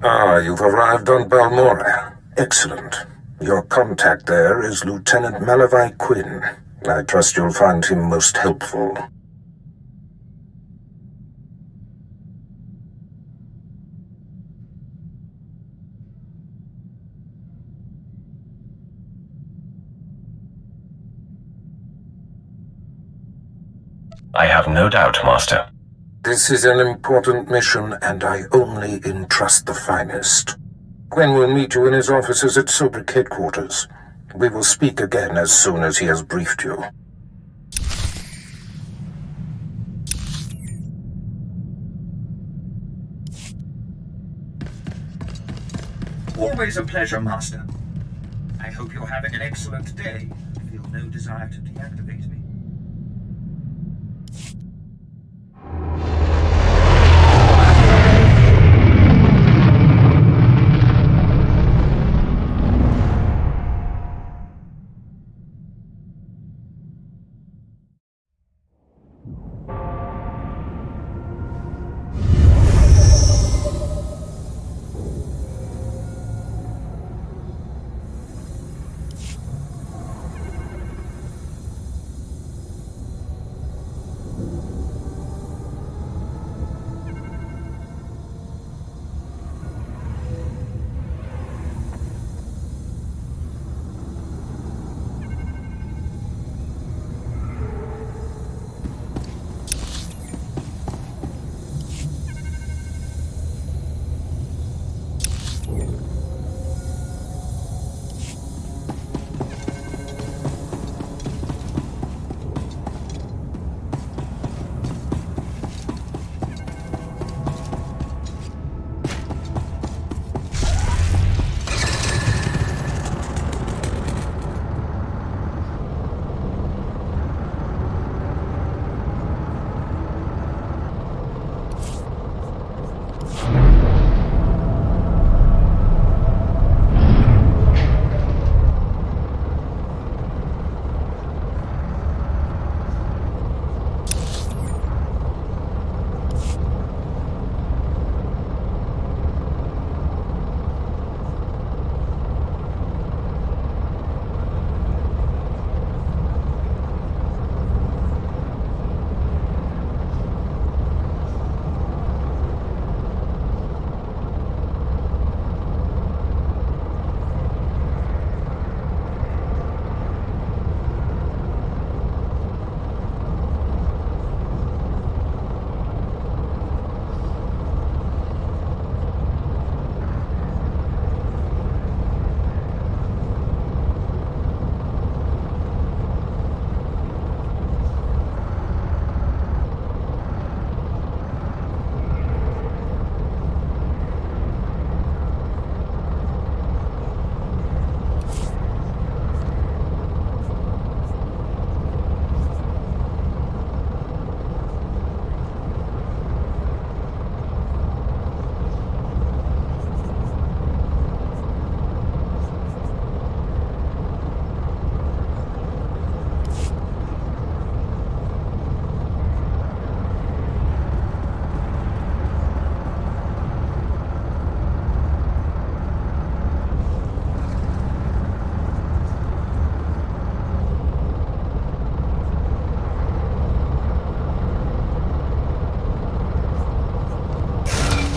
Ah, you've arrived on Balmora. Excellent. Your contact there is Lieutenant Malavai Quinn. I trust you'll find him most helpful. I have no doubt, Master. This is an important mission, and I only entrust the finest. Quinn will meet you in his offices at Sobrik headquarters. We will speak again as soon as he has briefed you. Always a pleasure, Master. I hope you're having an excellent day. I feel no desire to deactivate me.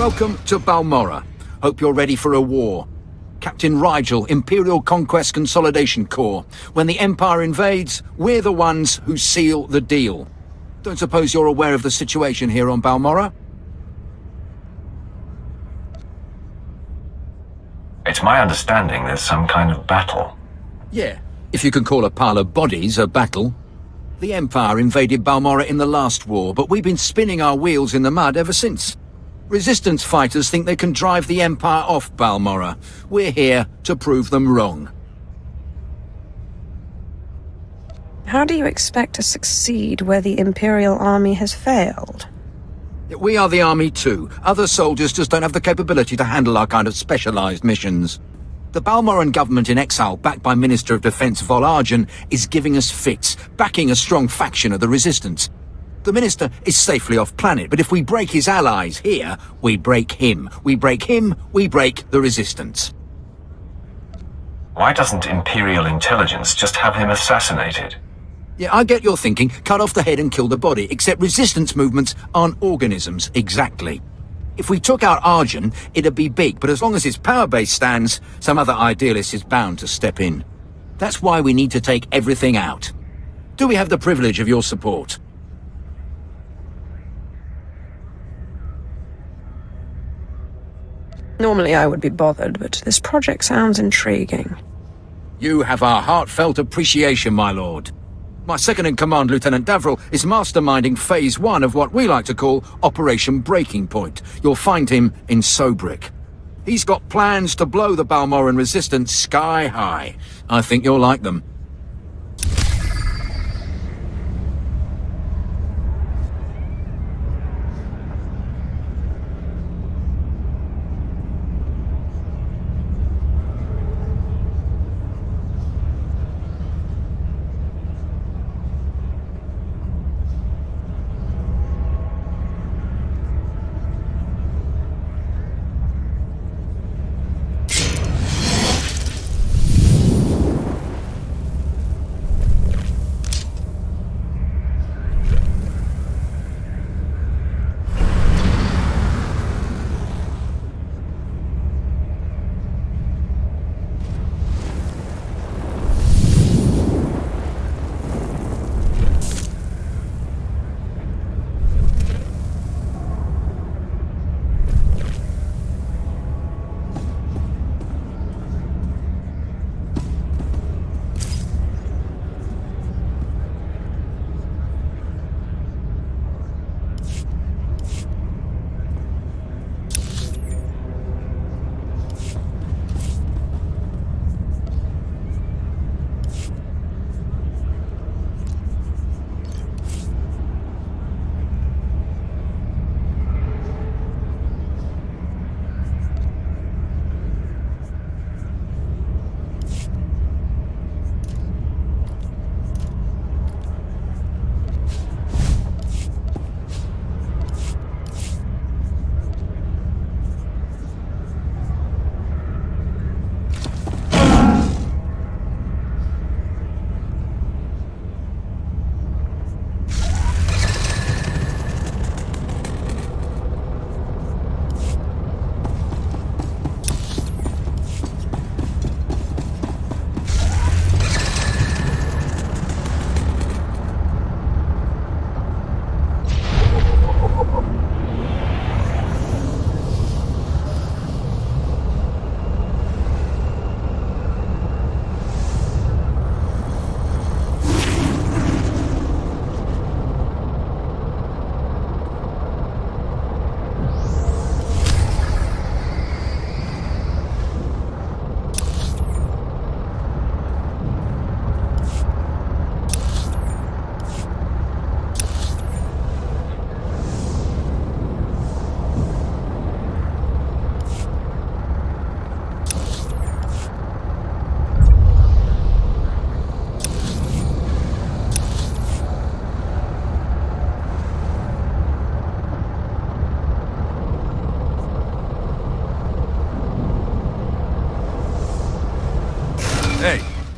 Welcome to Balmora. Hope you're ready for a war. Captain Rigel, Imperial Conquest Consolidation Corps. When the Empire invades, we're the ones who seal the deal. Don't suppose you're aware of the situation here on Balmora? It's my understanding there's some kind of battle. Yeah, if you can call a pile of bodies a battle. The Empire invaded Balmora in the last war, but we've been spinning our wheels in the mud ever since. Resistance fighters think they can drive the Empire off Balmora. We're here to prove them wrong. How do you expect to succeed where the Imperial Army has failed? We are the army too. Other soldiers just don't have the capability to handle our kind of specialized missions. The Balmoran government in exile, backed by Minister of Defense Vol Argen, is giving us fits, backing a strong faction of the resistance. The Minister is safely off planet, but if we break his allies here, we break him. We break him, we break the Resistance. Why doesn't Imperial intelligence just have him assassinated? Yeah, I get your thinking. Cut off the head and kill the body, except Resistance movements aren't organisms, exactly. If we took out Arjun, it'd be big, but as long as his power base stands, some other idealist is bound to step in. That's why we need to take everything out. Do we have the privilege of your support? Normally I would be bothered, but this project sounds intriguing. You have our heartfelt appreciation, my lord. My second-in-command, Lieutenant Davril, is masterminding Phase 1 of what we like to call Operation Breaking Point. You'll find him in Sobrik. He's got plans to blow the Balmoran Resistance sky high. I think you'll like them.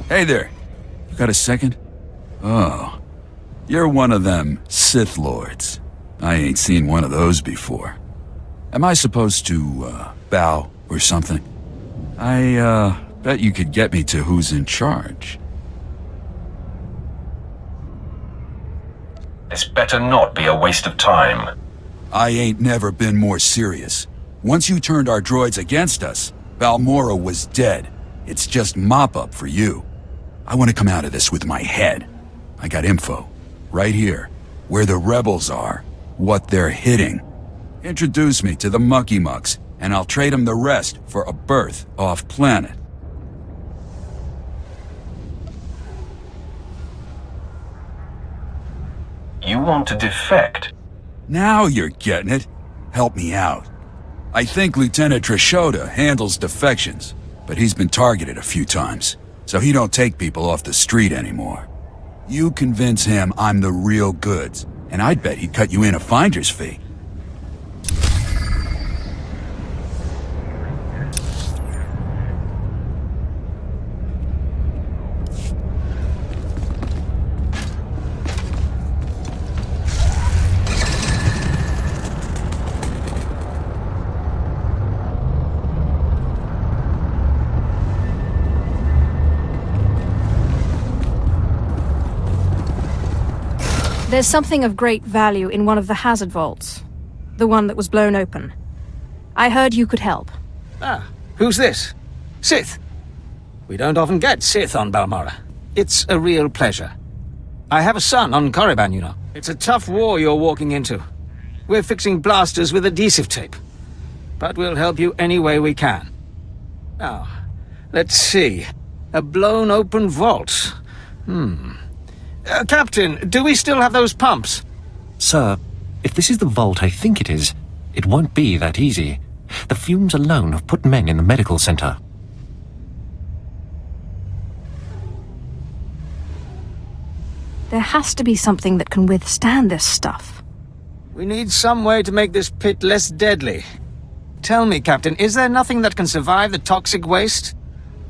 Hey there. You got a second? Oh. You're one of them Sith Lords. I ain't seen one of those before. Am I supposed to, bow or something? I, bet you could get me to who's in charge. This better not be a waste of time. I ain't never been more serious. Once you turned our droids against us, Balmora was dead. It's just mop-up for you. I want to come out of this with my head. I got info. Right here. Where the rebels are. What they're hitting. Introduce me to the Mucky Mucks, and I'll trade them the rest for a berth off-planet. You want to defect? Now you're getting it. Help me out. I think Lieutenant Trishota handles defections, but he's been targeted a few times, so he don't take people off the street anymore. You convince him I'm the real goods, And I'd bet he'd cut you in a finder's fee. There's something of great value in one of the hazard vaults. The one that was blown open. I heard you could help. Ah, who's this? Sith. We don't often get Sith on Balmora. It's a real pleasure. I have a son on Korriban, you know. It's a tough war you're walking into. We're fixing blasters with adhesive tape. But we'll help you any way we can. Now, let's see. A blown open vault. Captain, do we still have those pumps? Sir, if this is the vault I think it is, it won't be that easy. The fumes alone have put men in the medical center. There has to be something that can withstand this stuff. We need some way to make this pit less deadly. Tell me, Captain, is there nothing that can survive the toxic waste?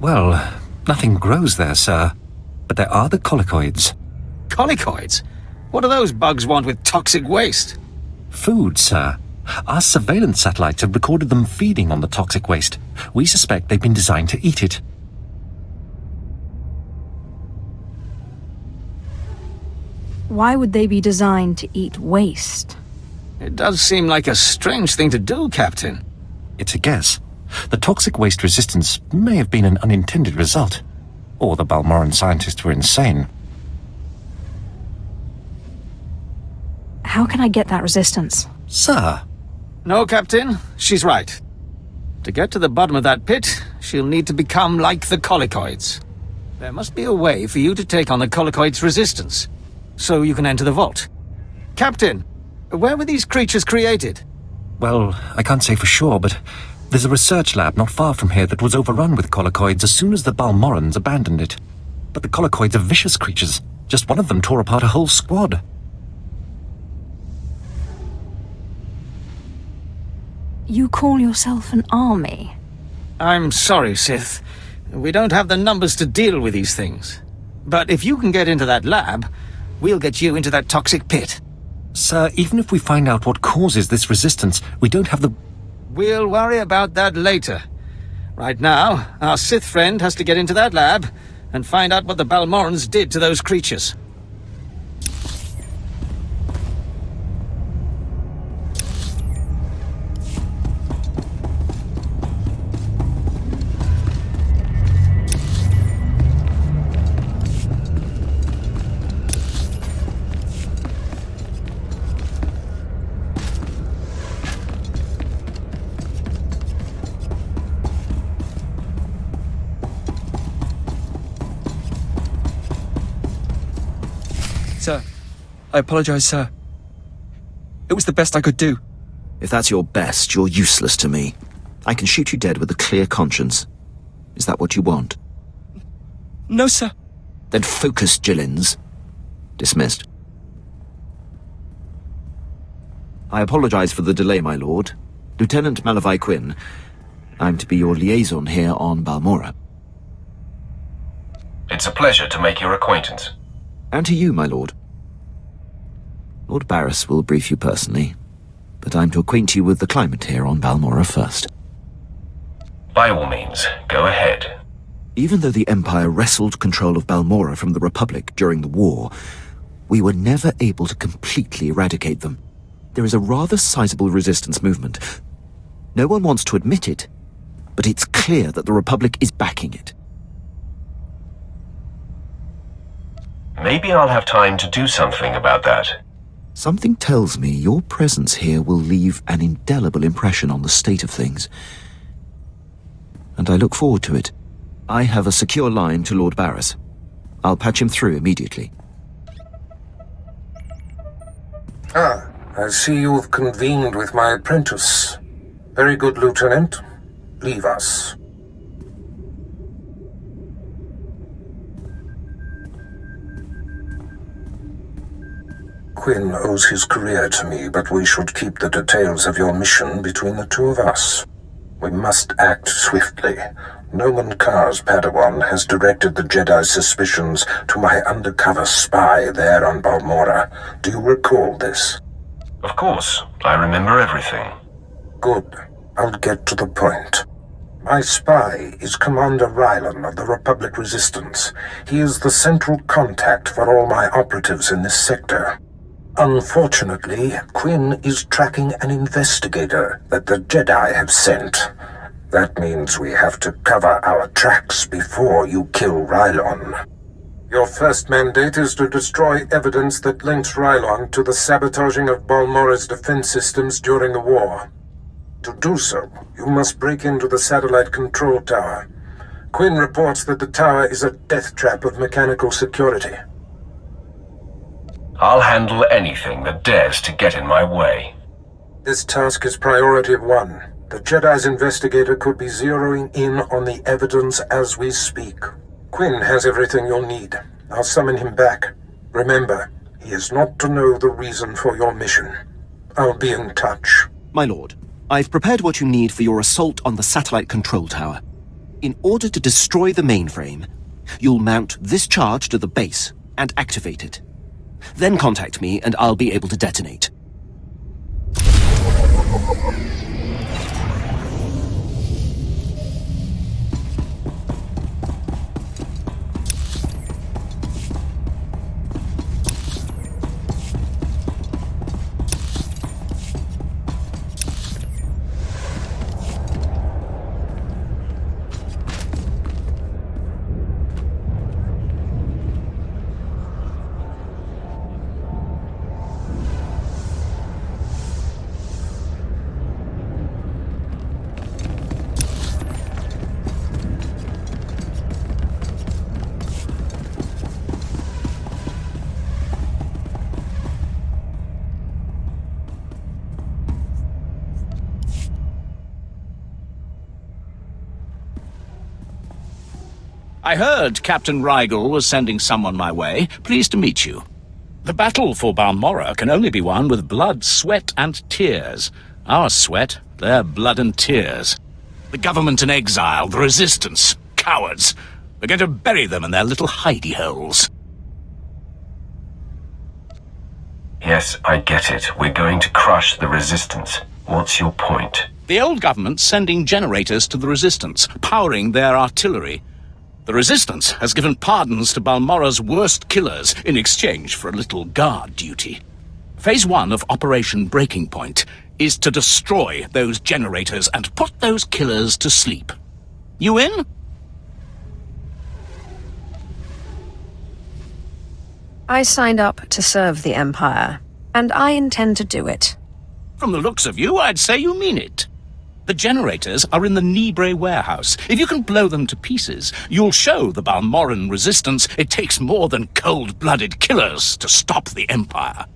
Well, nothing grows there, sir. But there are the colicoids. Colicoids? What do those bugs want with toxic waste? Food, sir. Our surveillance satellites have recorded them feeding on the toxic waste. We suspect they've been designed to eat it. Why would they be designed to eat waste? It does seem like a strange thing to do, Captain. It's a guess. The toxic waste resistance may have been an unintended result. Or the Balmoran scientists were insane. How can I get that resistance? Sir. No, Captain. She's right. To get to the bottom of that pit, she'll need to become like the colicoids. There must be a way for you to take on the colicoids' resistance, so you can enter the vault. Captain, where were these creatures created? Well, I can't say for sure, but there's a research lab not far from here that was overrun with colicoids as soon as the Balmorans abandoned it. But the colicoids are vicious creatures. Just one of them tore apart a whole squad. You call yourself an army? I'm sorry, Sith. We don't have the numbers to deal with these things. But if you can get into that lab, we'll get you into that toxic pit. Sir, even if we find out what causes this resistance, we don't have the... We'll worry about that later. Right now, our Sith friend has to get into that lab and find out what the Balmorans did to those creatures. Sir, I apologize, sir. It was the best I could do. If that's your best, you're useless to me. I can shoot you dead with a clear conscience. Is that what you want? No, sir. Then focus, Jillins. Dismissed. I apologize for the delay, my lord. Lieutenant Malavai Quinn. I'm to be your liaison here on Balmora. It's a pleasure to make your acquaintance. And to you, my lord. Lord Barris will brief you personally, but I'm to acquaint you with the climate here on Balmora first. By all means, go ahead. Even though the Empire wrestled control of Balmora from the Republic during the war, we were never able to completely eradicate them. There is a rather sizable resistance movement. No one wants to admit it, but it's clear that the Republic is backing it. Maybe I'll have time to do something about that. Something tells me your presence here will leave an indelible impression on the state of things. And I look forward to it. I have a secure line to Lord Barris. I'll patch him through immediately. Ah, I see you've convened with my apprentice. Very good, Lieutenant. Leave us. Quinn owes his career to me, but we should keep the details of your mission between the two of us. We must act swiftly. Noman Carr's Padawan has directed the Jedi's suspicions to my undercover spy there on Balmora. Do you recall this? Of course. I remember everything. Good. I'll get to the point. My spy is Commander Rylan of the Republic Resistance. He is the central contact for all my operatives in this sector. Unfortunately, Quinn is tracking an investigator that the Jedi have sent. That means we have to cover our tracks before you kill Rylon. Your first mandate is to destroy evidence that links Rylon to the sabotaging of Balmora's defense systems during the war. To do so, you must break into the satellite control tower. Quinn reports that the tower is a death trap of mechanical security. I'll handle anything that dares to get in my way. This task is priority 1. The Jedi's investigator could be zeroing in on the evidence as we speak. Quinn has everything you'll need. I'll summon him back. Remember, he is not to know the reason for your mission. I'll be in touch. My lord, I've prepared what you need for your assault on the satellite control tower. In order to destroy the mainframe, you'll mount this charge to the base and activate it. Then contact me and I'll be able to detonate. I heard Captain Rigel was sending someone my way. Pleased to meet you. The battle for Balmora can only be won with blood, sweat, and tears. Our sweat, their blood and tears. The government in exile, the resistance, cowards. We're going to bury them in their little hidey holes. Yes, I get it. We're going to crush the resistance. What's your point? The old government's sending generators to the resistance, powering their artillery. The Resistance has given pardons to Balmora's worst killers in exchange for a little guard duty. Phase 1 of Operation Breaking Point is to destroy those generators and put those killers to sleep. You in? I signed up to serve the Empire, and I intend to do it. From the looks of you, I'd say you mean it. The generators are in the Nibre warehouse. If you can blow them to pieces, you'll show the Balmoran resistance it takes more than cold-blooded killers to stop the Empire.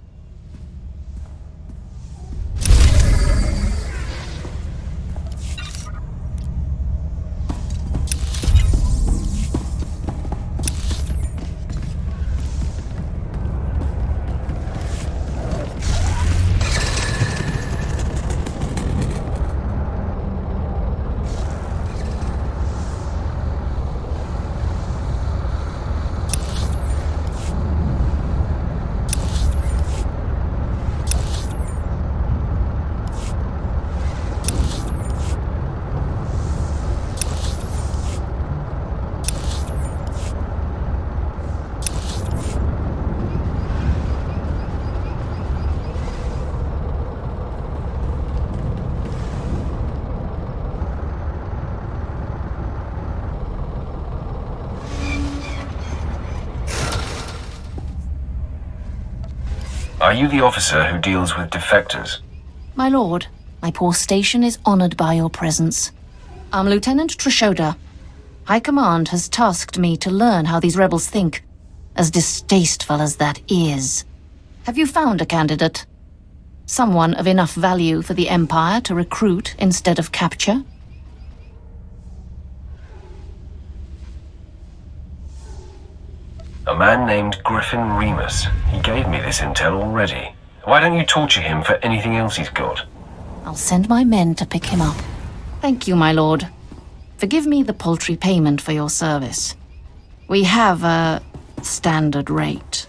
Are you the officer who deals with defectors? My lord, my poor station is honored by your presence. I'm Lieutenant Trishoda. High Command has tasked me to learn how these rebels think, as distasteful as that is. Have you found a candidate? Someone of enough value for the Empire to recruit instead of capture? A man named Griffin Remus. He gave me this intel already. Why don't you torture him for anything else he's got? I'll send my men to pick him up. Thank you, my lord. Forgive me the paltry payment for your service. We have a standard rate.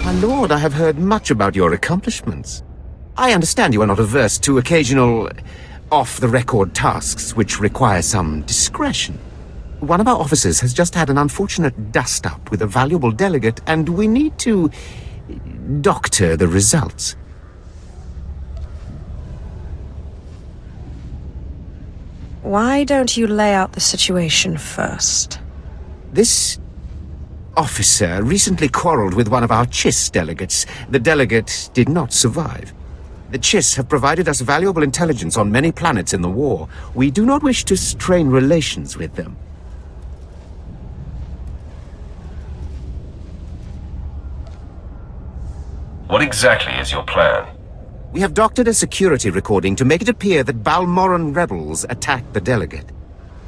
My lord, I have heard much about your accomplishments. I understand you are not averse to occasional off-the-record tasks which require some discretion. One of our officers has just had an unfortunate dust-up with a valuable delegate, and we need to doctor the results. Why don't you lay out the situation first? This officer recently quarreled with one of our Chiss delegates. The delegate did not survive. The Chiss have provided us valuable intelligence on many planets in the war. We do not wish to strain relations with them. What exactly is your plan? We have doctored a security recording to make it appear that Balmoran rebels attacked the delegate.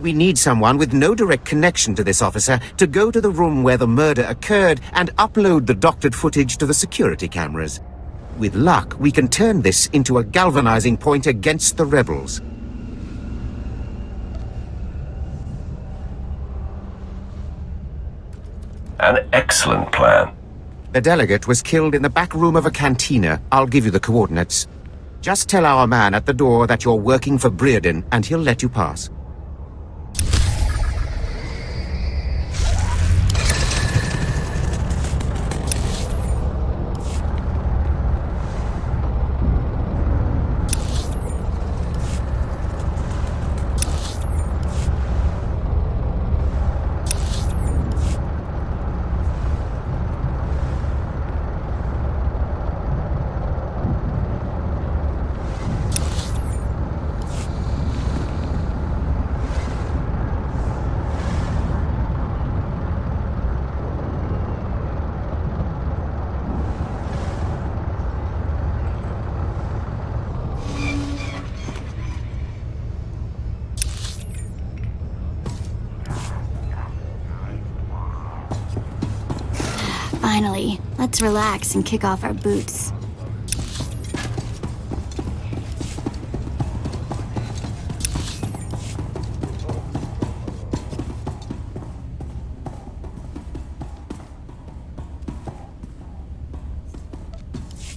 We need someone with no direct connection to this officer to go to the room where the murder occurred and upload the doctored footage to the security cameras. With luck, we can turn this into a galvanizing point against the rebels. An excellent plan. The delegate was killed in the back room of a cantina. I'll give you the coordinates. Just tell our man at the door that you're working for Brearden, and he'll let you pass. Finally, let's relax and kick off our boots.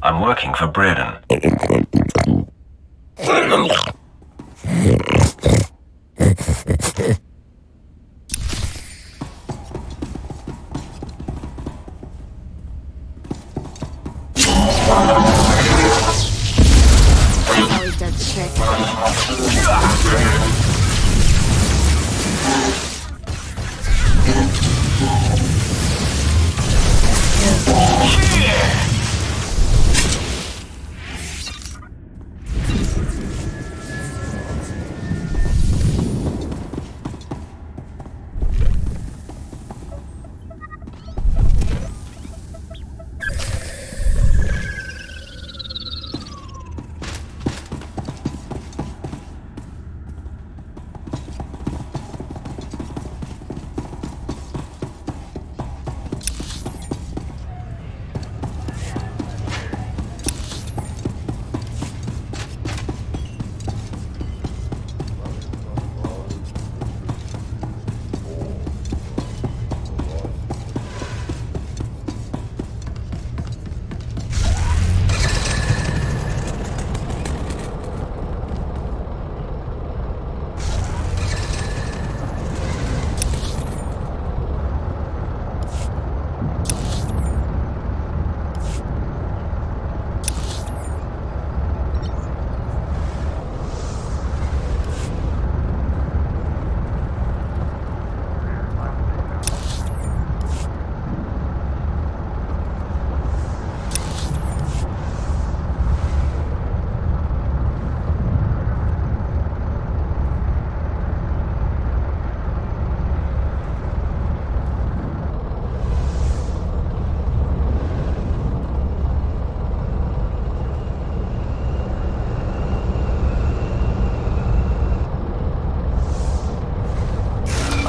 I'm working for Brearden. Always does the trick.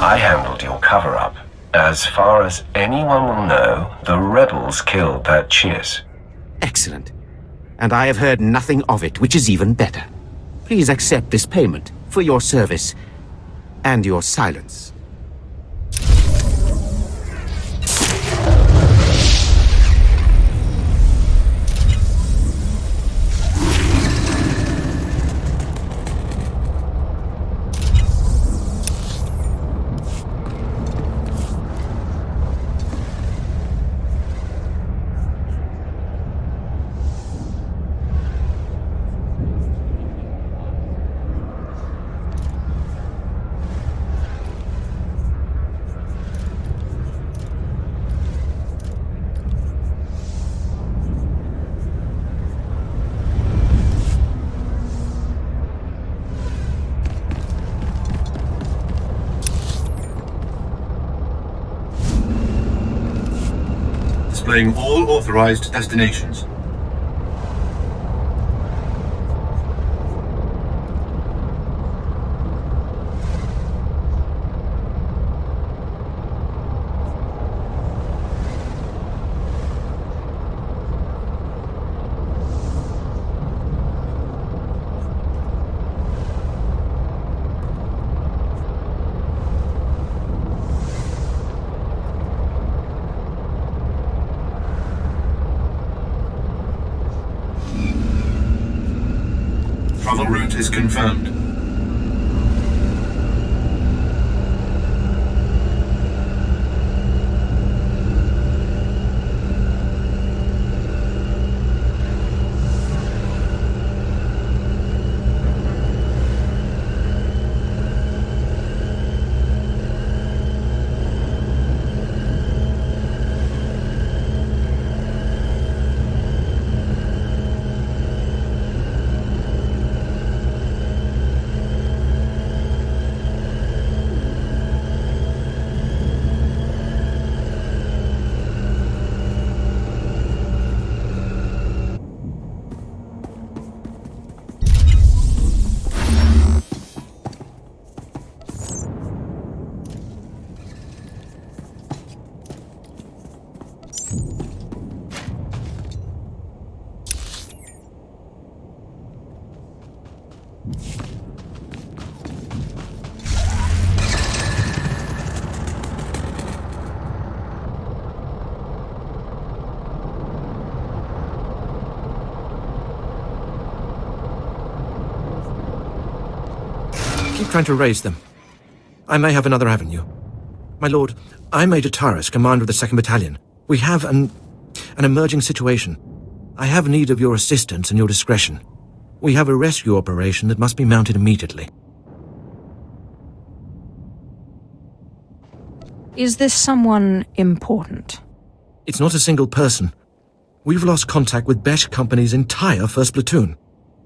I handled your cover-up. As far as anyone will know, the rebels killed that Chiss. Excellent. And I have heard nothing of it, which is even better. Please accept this payment for your service and your silence. Displaying all authorized destinations. Travel route is confirmed. Keep trying to raise them. I may have another avenue. My lord, I'm Major Taris, commander of the 2nd Battalion. We have an emerging situation. I have need of your assistance and your discretion. We have a rescue operation that must be mounted immediately. Is this someone important? It's not a single person. We've lost contact with Besh Company's entire 1st platoon.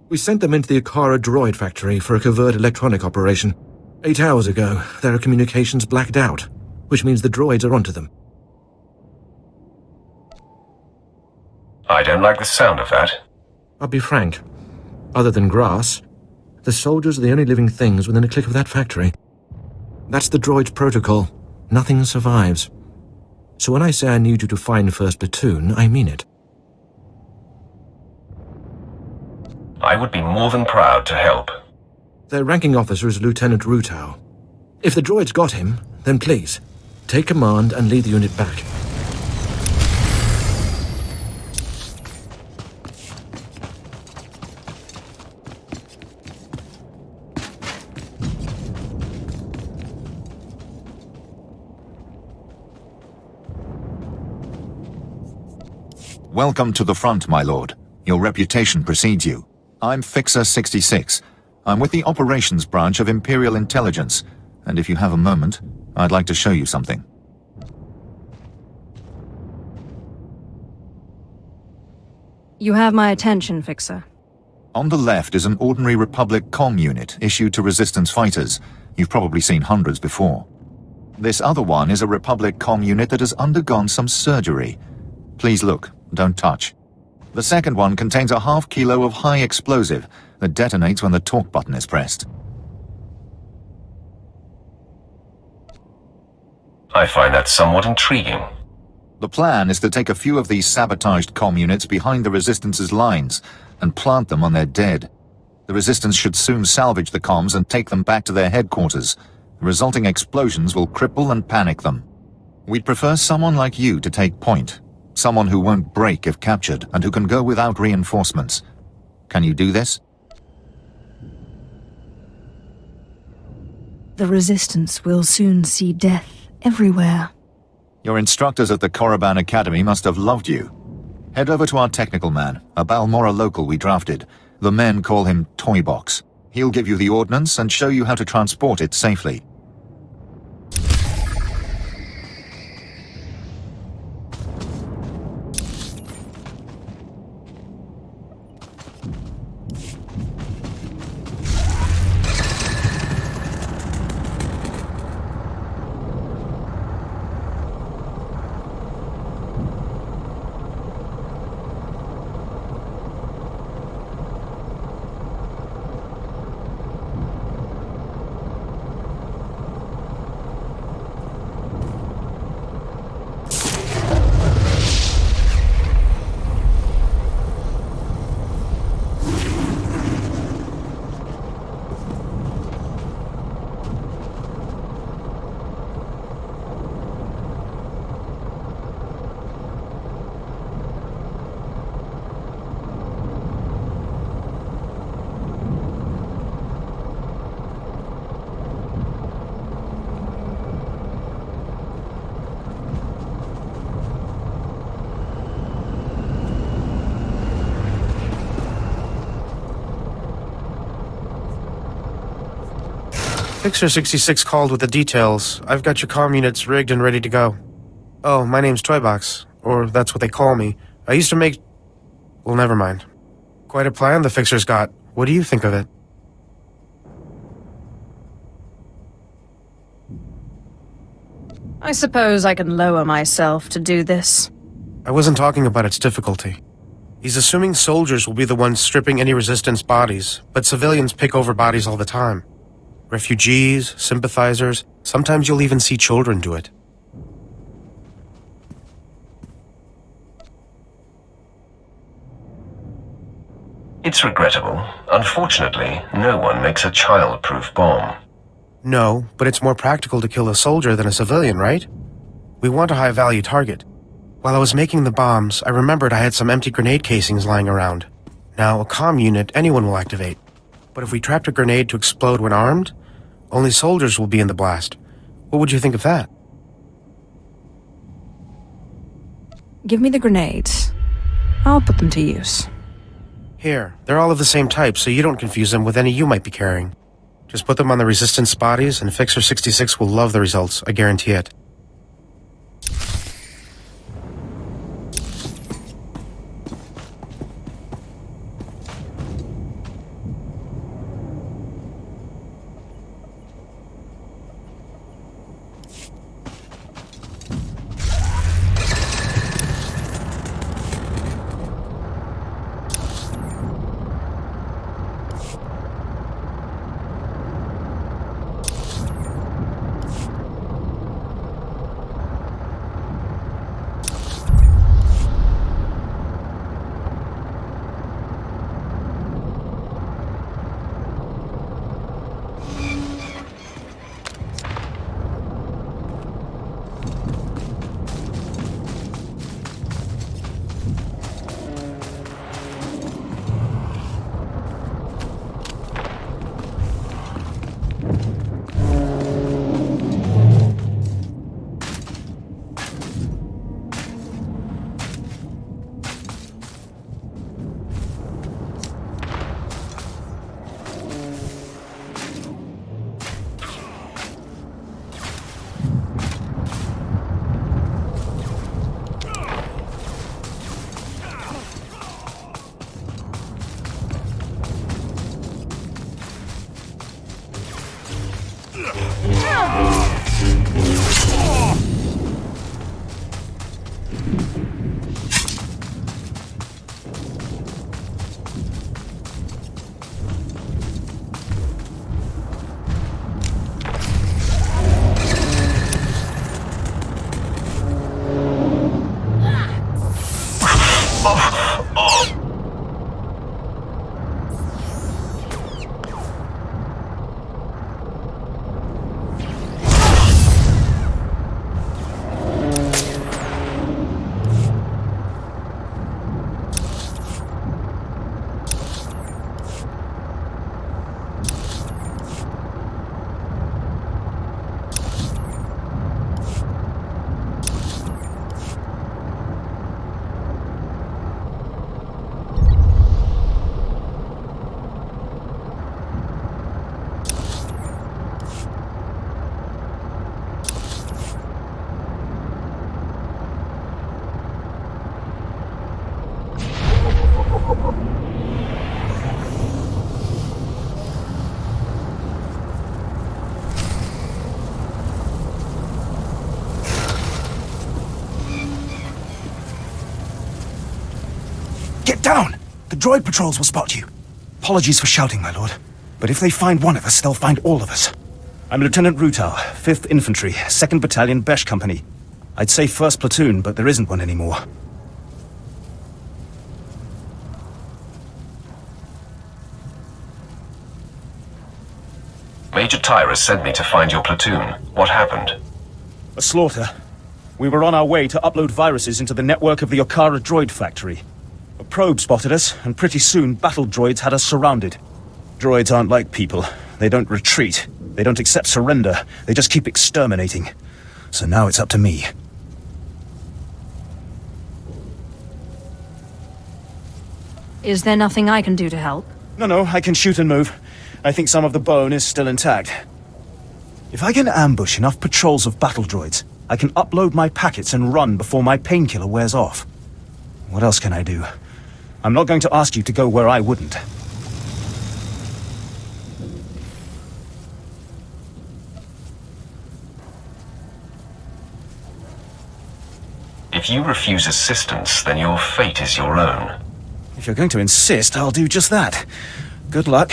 We sent them into the Akara droid factory for a covert electronic operation. 8 hours ago, their communications blacked out, which means the droids are onto them. I don't like the sound of that. I'll be frank. Other than grass, the soldiers are the only living things within a click of that factory. That's the droid's protocol. Nothing survives. So when I say I need you to find 1st platoon, I mean it. I would be more than proud to help. Their ranking officer is Lieutenant Rutau. If the droid's got him, then please, take command and lead the unit back. Welcome to the front, my lord. Your reputation precedes you. I'm Fixer 66. I'm with the Operations Branch of Imperial Intelligence, and if you have a moment, I'd like to show you something. You have my attention, Fixer. On the left is an ordinary Republic comm unit issued to Resistance fighters. You've probably seen hundreds before. This other one is a Republic comm unit that has undergone some surgery. Please look, don't touch. The second one contains a ½ kilo of high explosive that detonates when the talk button is pressed. I find that somewhat intriguing. The plan is to take a few of these sabotaged comm units behind the Resistance's lines and plant them on their dead. The Resistance should soon salvage the comms and take them back to their headquarters. The resulting explosions will cripple and panic them. We'd prefer someone like you to take point. Someone who won't break if captured and who can go without reinforcements. Can you do this? The Resistance will soon see death everywhere. Your instructors at the Korriban Academy must have loved you. Head over to our technical man, a Balmora local we drafted. The men call him Toybox. He'll give you the ordnance and show you how to transport it safely. Fixer 66 called with the details. I've got your comm units rigged and ready to go. Oh, my name's Toybox, or that's what they call me. I used to make... Well, never mind. Quite a plan the Fixer's got. What do you think of it? I suppose I can lower myself to do this. I wasn't talking about its difficulty. He's assuming soldiers will be the ones stripping any Resistance bodies, but civilians pick over bodies all the time. Refugees, sympathizers, sometimes you'll even see children do it. It's regrettable. Unfortunately, no one makes a child-proof bomb. No, but it's more practical to kill a soldier than a civilian, right? We want a high-value target. While I was making the bombs, I remembered I had some empty grenade casings lying around. Now, a comm unit anyone will activate. But if we trapped a grenade to explode when armed, only soldiers will be in the blast. What would you think of that? Give me the grenades. I'll put them to use. Here, they're all of the same type, so you don't confuse them with any you might be carrying. Just put them on the Resistance bodies, and Fixer 66 will love the results, I guarantee it. down! The droid patrols will spot you. Apologies for shouting, my lord. But if they find one of us, they'll find all of us. I'm Lieutenant Rutau, 5th Infantry, 2nd Battalion Besh Company. I'd say 1st Platoon, but there isn't one anymore. Major Tyrus sent me to find your platoon. What happened? A slaughter. We were on our way to upload viruses into the network of the Okara droid factory. A probe spotted us, and pretty soon battle droids had us surrounded. Droids aren't like people. They don't retreat. They don't accept surrender. They just keep exterminating. So now it's up to me. Is there nothing I can do to help? No, I can shoot and move. I think some of the bone is still intact. If I can ambush enough patrols of battle droids, I can upload my packets and run before my painkiller wears off. What else can I do? I'm not going to ask you to go where I wouldn't. If you refuse assistance, then your fate is your own. If you're going to insist, I'll do just that. Good luck.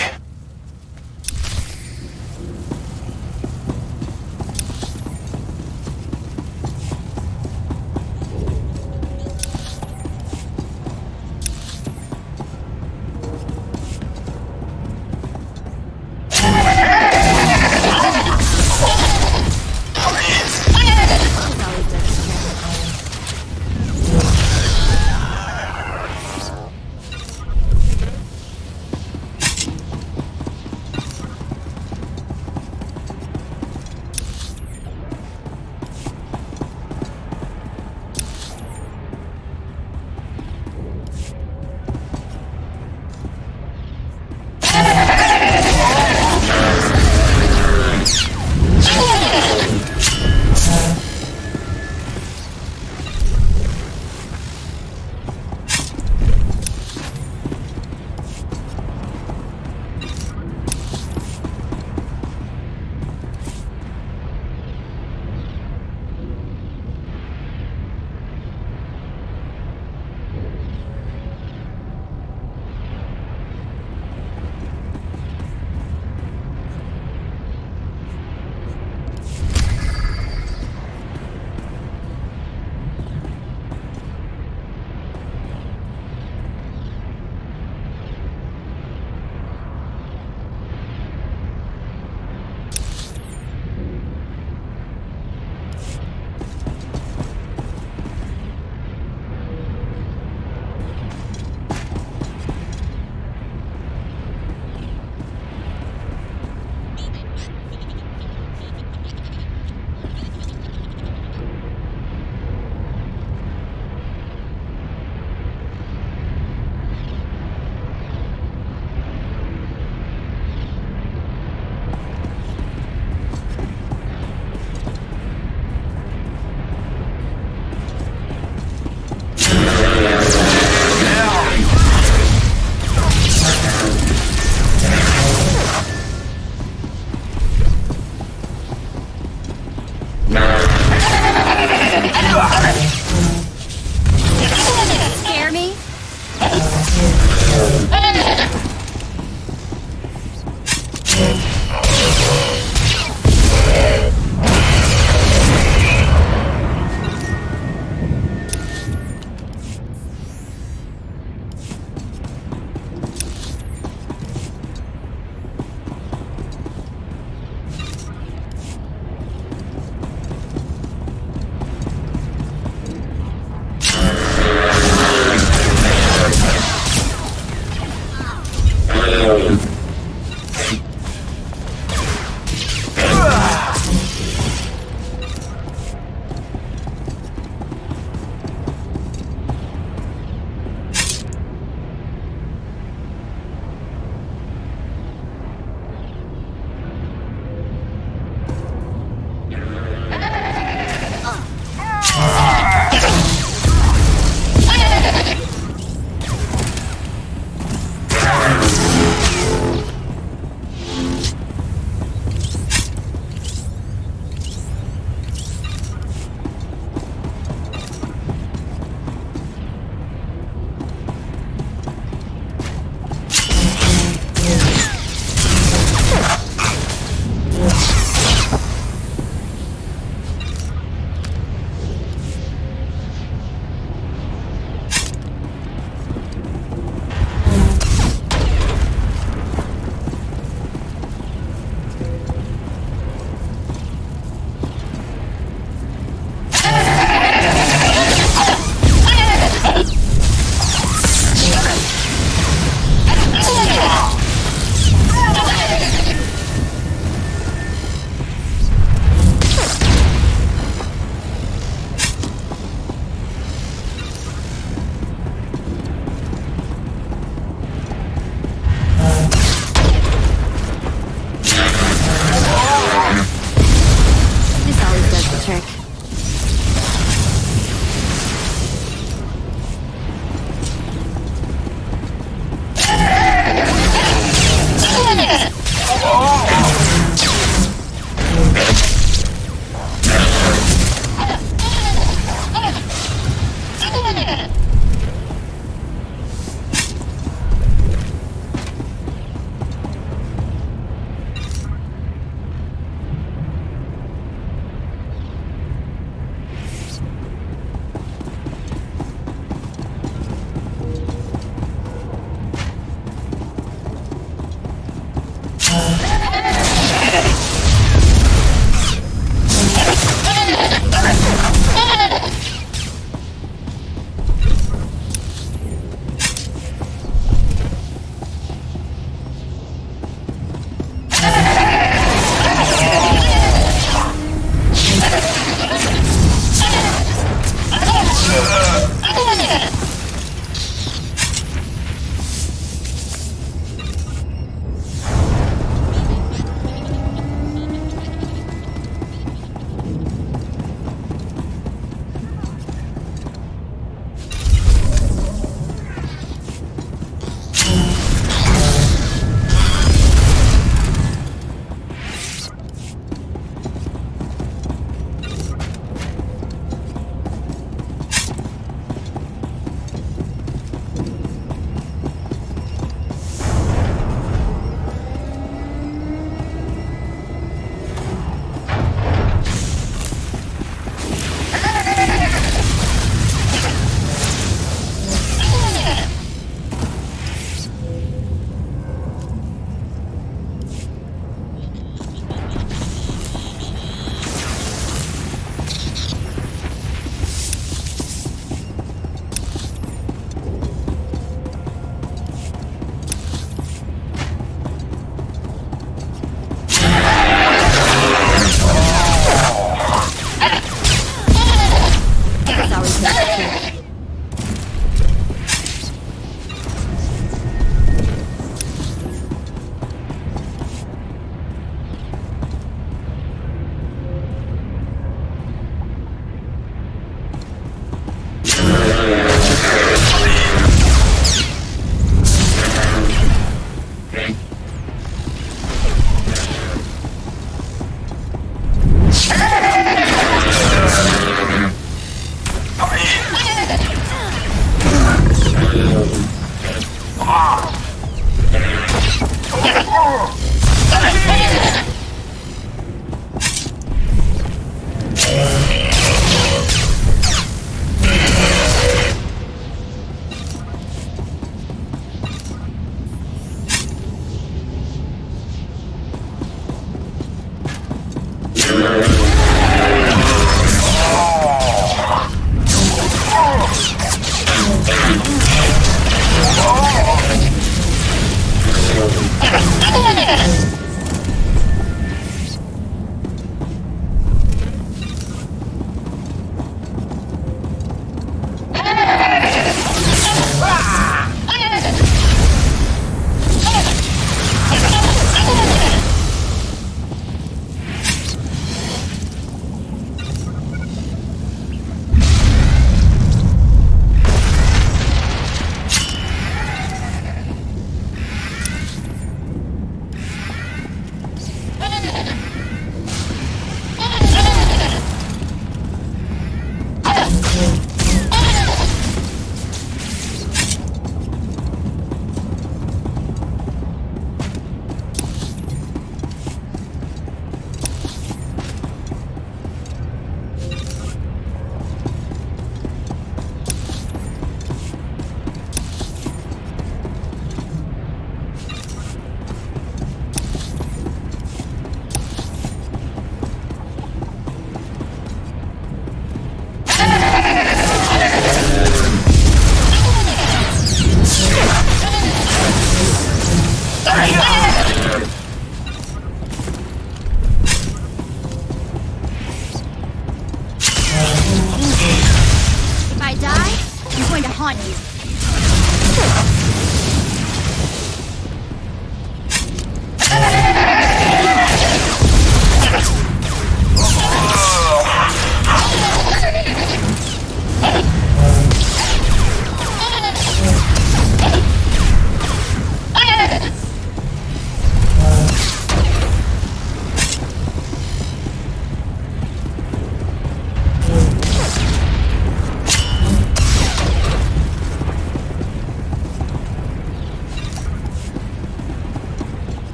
Scare me? trick.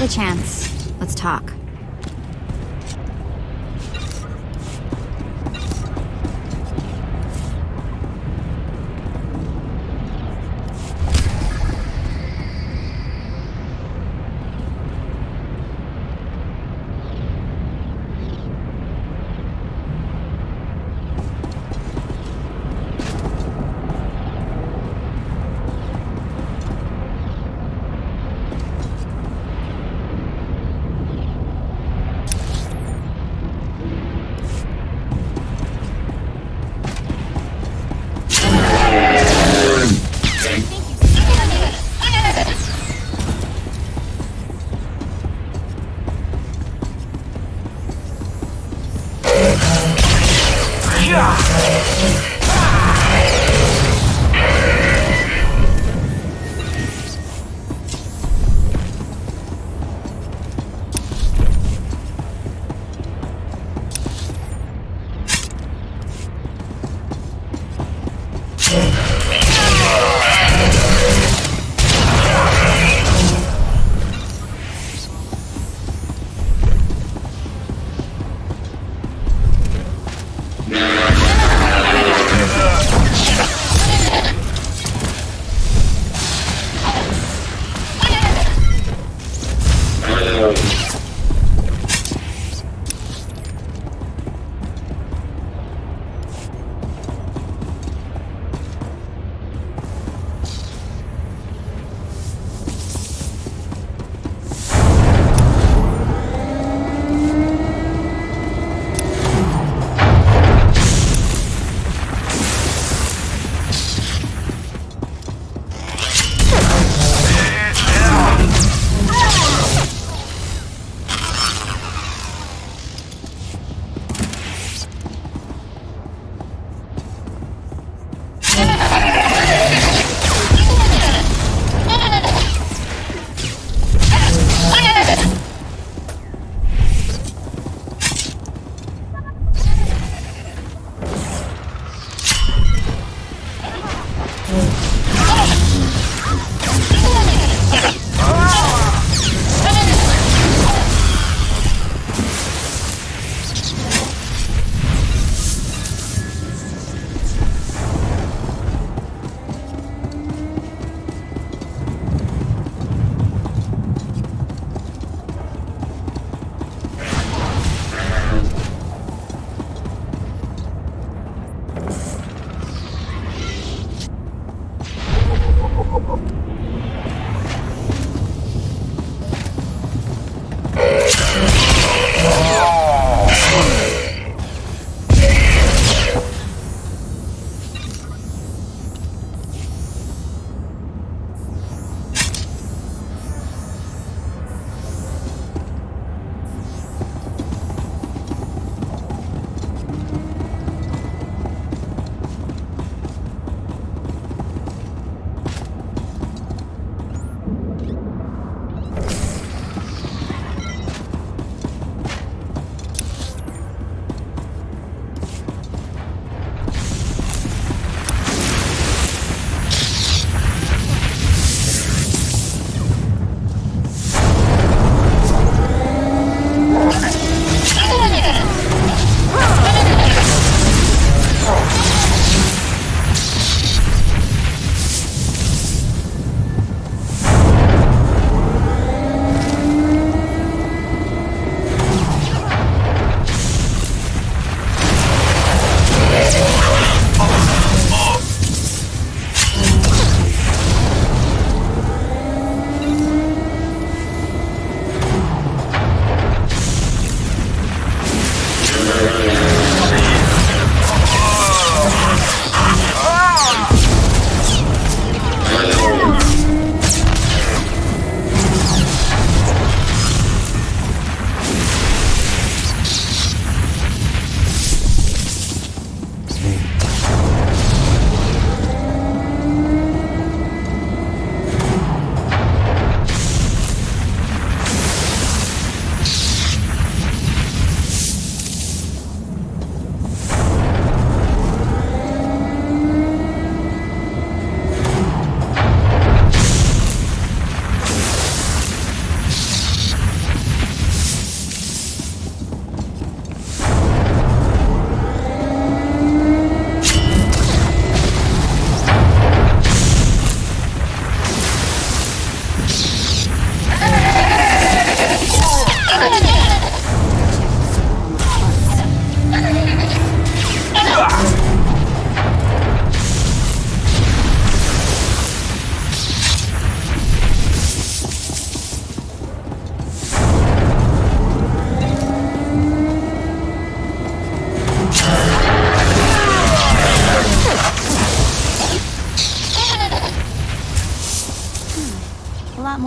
a chance. Let's talk.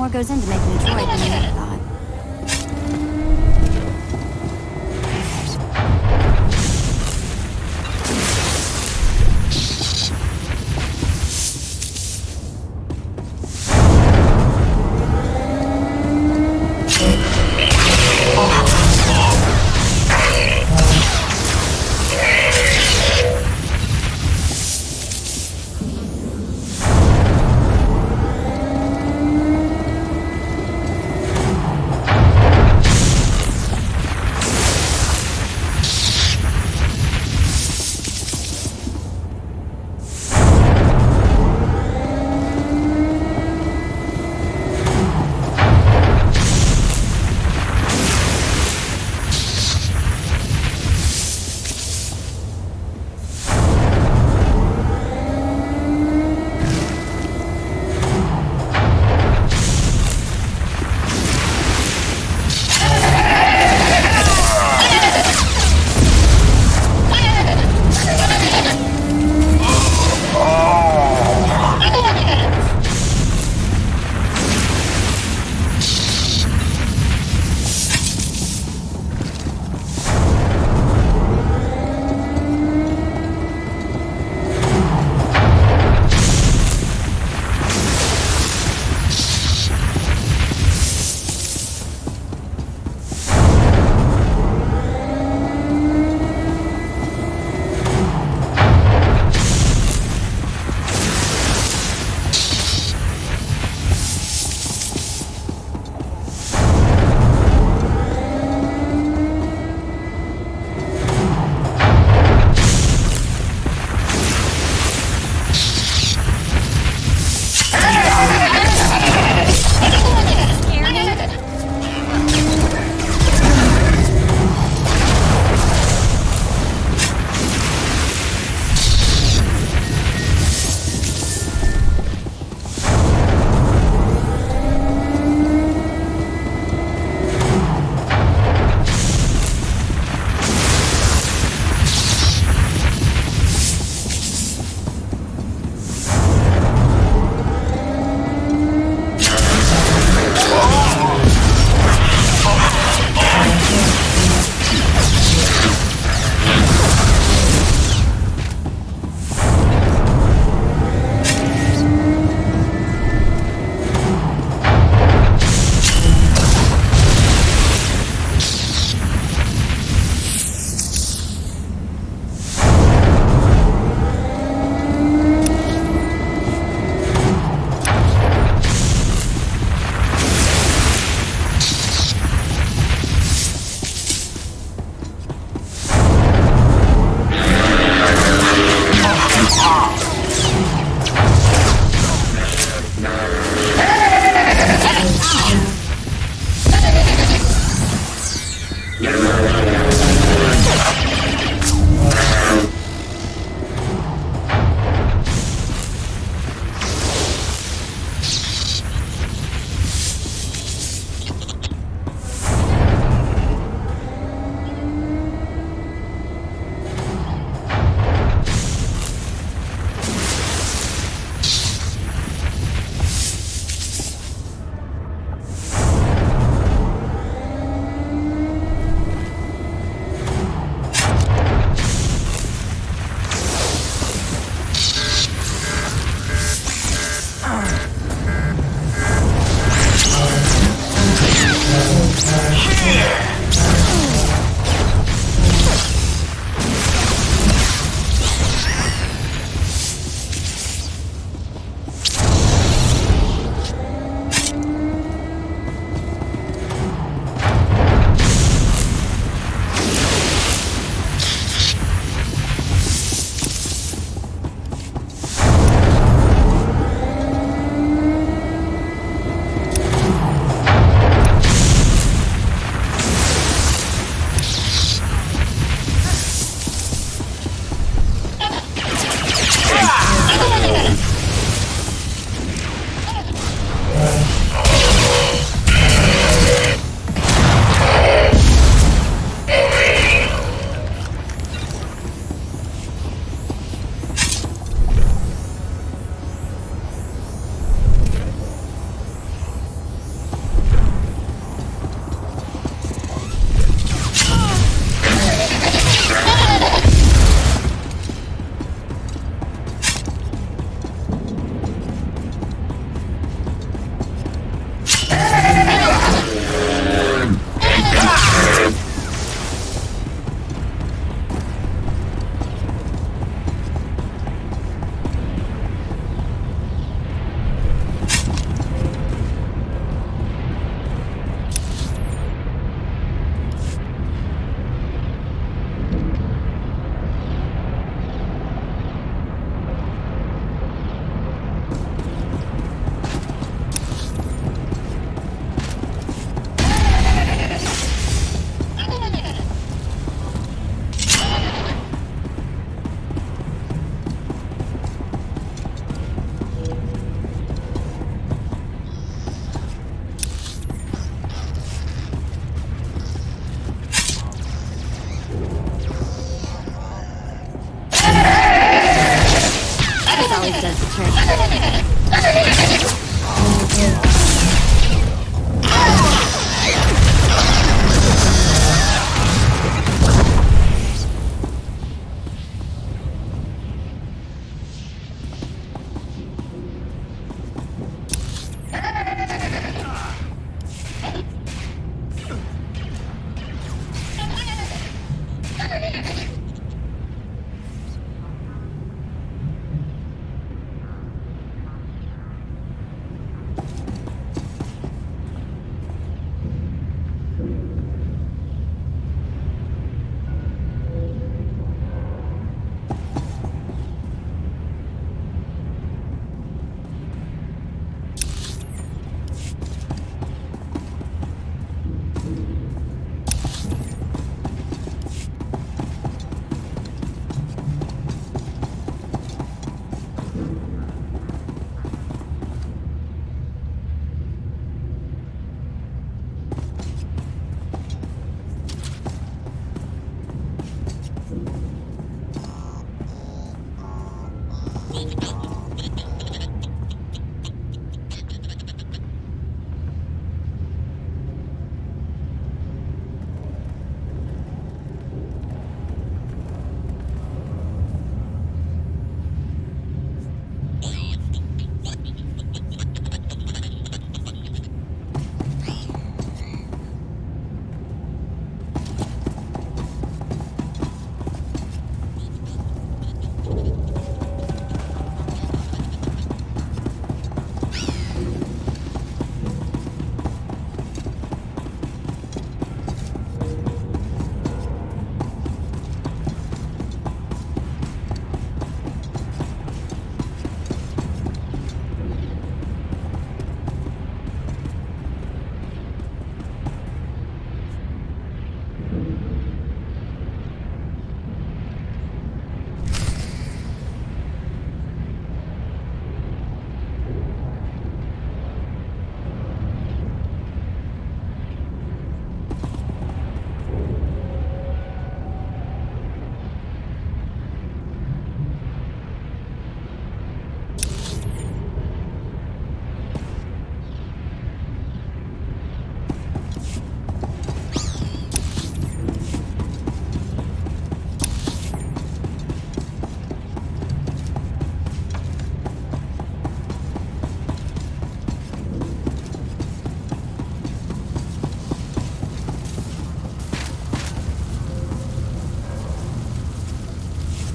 more goes into making a droid than you ever thought. always does the trick.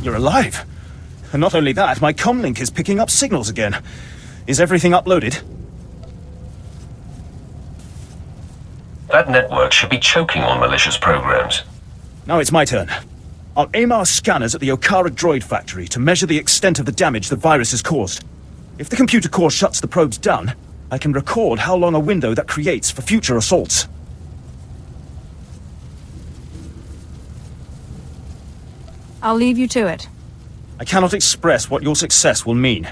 You're alive. And not only that, my comlink is picking up signals again. Is everything uploaded? That network should be choking on malicious programs. Now it's my turn. I'll aim our scanners at the Okara droid factory to measure the extent of the damage the virus has caused. If the computer core shuts the probes down, I can record how long a window that creates for future assaults. I'll leave you to it. I cannot express what your success will mean.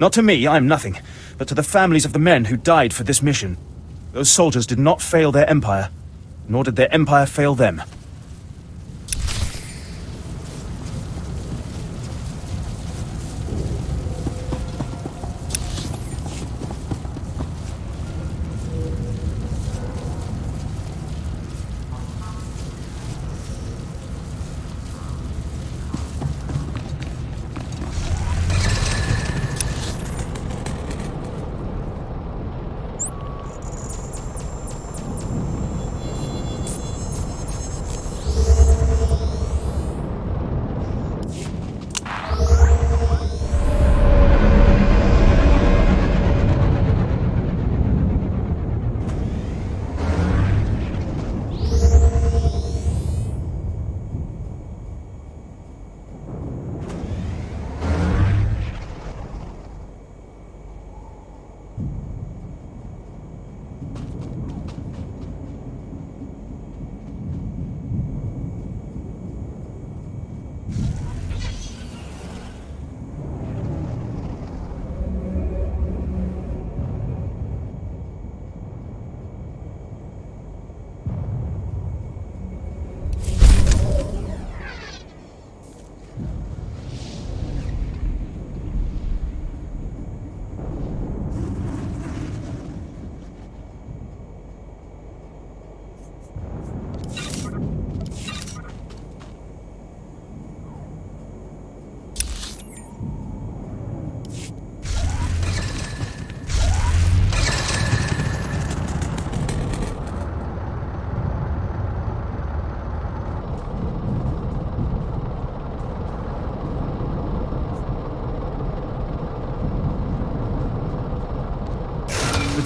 Not to me, I am nothing, but to the families of the men who died for this mission. Those soldiers did not fail their empire, nor did their empire fail them.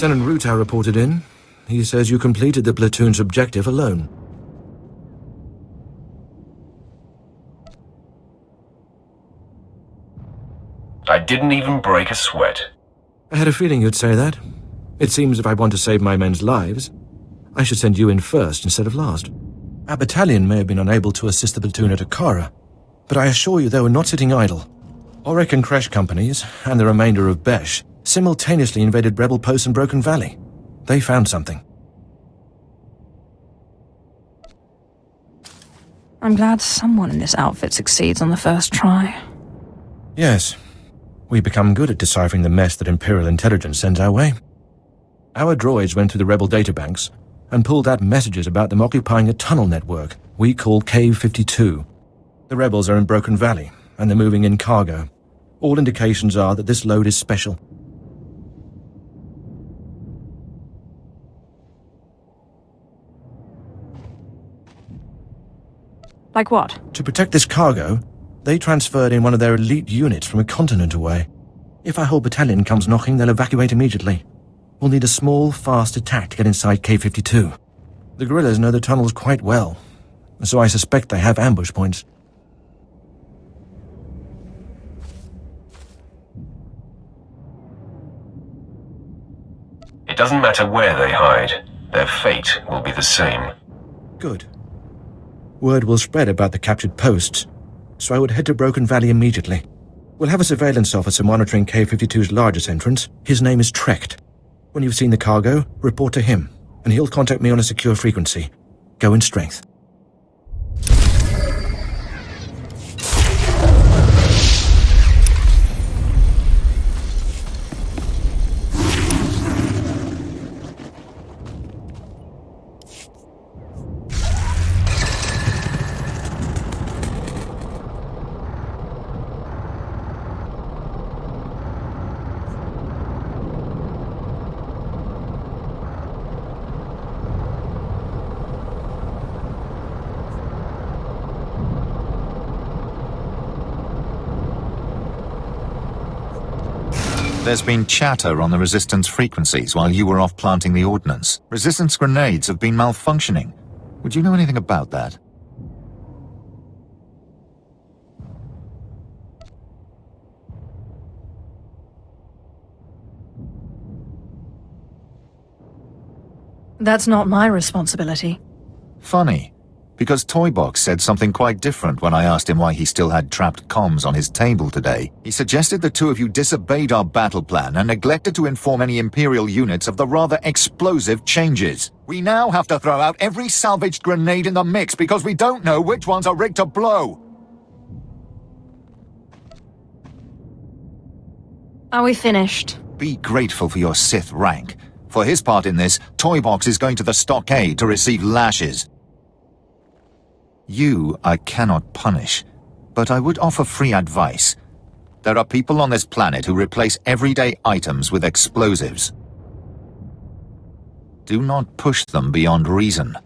Lieutenant Rutow reported in. He says you completed the platoon's objective alone. I didn't even break a sweat. I had a feeling you'd say that. It seems if I want to save my men's lives, I should send you in first instead of last. Our battalion may have been unable to assist the platoon at Akara, but I assure you they were not sitting idle. Auric and Kresh companies, and the remainder of Besh, simultaneously invaded rebel posts in Broken Valley. They found something. I'm glad someone in this outfit succeeds on the first try. Yes. We become good at deciphering the mess that Imperial intelligence sends our way. Our droids went through the rebel databanks and pulled out messages about them occupying a tunnel network we call Cave 52. The rebels are in Broken Valley, and they're moving in cargo. All indications are that this load is special. Like what? To protect this cargo, they transferred in one of their elite units from a continent away. If our whole battalion comes knocking, they'll evacuate immediately. We'll need a small, fast attack to get inside K-52. The guerrillas know the tunnels quite well, so I suspect they have ambush points. It doesn't matter where they hide. Their fate will be the same. Good. Word will spread about the captured posts, so I would head to Broken Valley immediately. We'll have a surveillance officer monitoring K-52's largest entrance. His name is Trecht. When you've seen the cargo, report to him, and he'll contact me on a secure frequency. Go in strength. There's been chatter on the Resistance frequencies while you were off planting the ordnance. Resistance grenades have been malfunctioning. Would you know anything about that? That's not my responsibility. Funny, because Toybox said something quite different when I asked him why he still had trapped comms on his table today. He suggested the two of you disobeyed our battle plan and neglected to inform any Imperial units of the rather explosive changes. We now have to throw out every salvaged grenade in the mix because we don't know which ones are rigged to blow. Are we finished? Be grateful for your Sith rank. For his part in this, Toybox is going to the stockade to receive lashes. You I cannot punish, but I would offer free advice. There are people on this planet who replace everyday items with explosives. Do not push them beyond reason.